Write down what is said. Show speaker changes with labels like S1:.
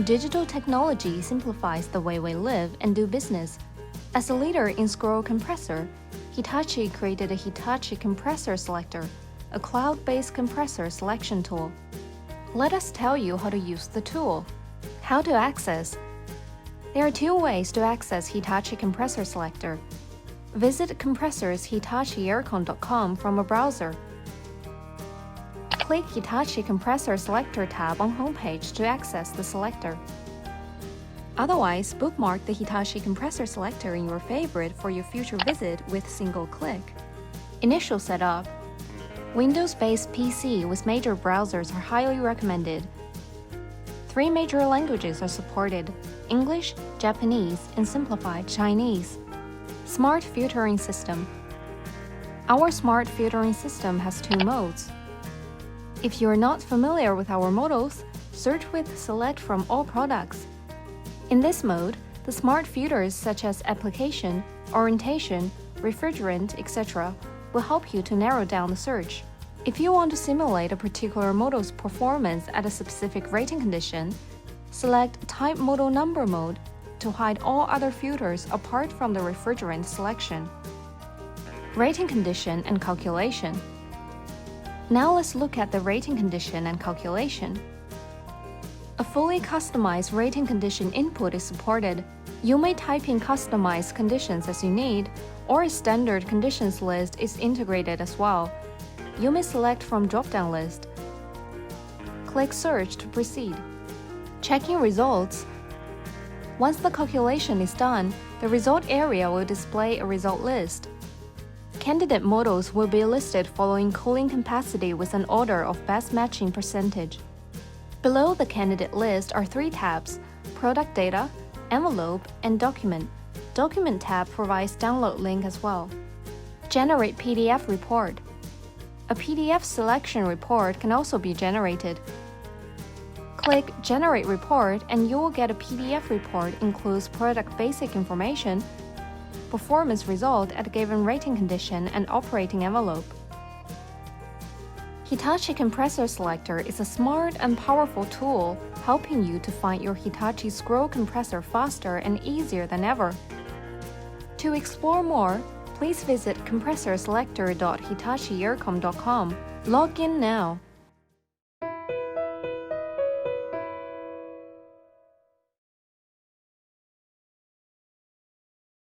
S1: Digital technology simplifies the way we live and do business. As a leader in scroll compressor, Hitachi created a Hitachi Compressor Selector, a cloud-based compressor selection tool. Let us tell you how to use the tool. How to access. There are two ways to access Hitachi Compressor Selector. Visit compressorshitachiaircon.com from a browser. Click Hitachi Compressor Selector tab on homepage to access the selector. Otherwise, bookmark the Hitachi Compressor Selector in your favorite for your future visit with single click. Initial setup. Windows-based PC with major browsers are highly recommended. 3 major languages are supported: English, Japanese, and simplified Chinese. Smart filtering system. Our smart filtering system has 2 modes. If you are not familiar with our models, search with Select from all products. In this mode, the smart filters such as application, orientation, refrigerant, etc. will help you to narrow down the search. If you want to simulate a particular model's performance at a specific rating condition, select Type Model Number mode to hide all other filters apart from the refrigerant selection. Rating condition and calculation. Now let's look at the rating condition and calculation. A fully customized rating condition input is supported. You may type in customized conditions as you need, or a standard conditions list is integrated as well. You may select from drop-down list. Click Search to proceed. Checking results. Once the calculation is done, the result area will display a result list. Candidate models will be listed following cooling capacity with an order of best matching percentage. Below the candidate list are 3 tabs: Product Data, Envelope, and Document. Document tab provides download link as well. Generate PDF report. A PDF selection report can also be generated. Click Generate Report and you will get a PDF report includes product basic information, performance result at a given rating condition, and operating envelope. Hitachi Compressor Selector is a smart and powerful tool helping you to find your Hitachi scroll compressor faster and easier than ever. To explore more, please visit compressorselector.hitachiaircon.com. Log in now.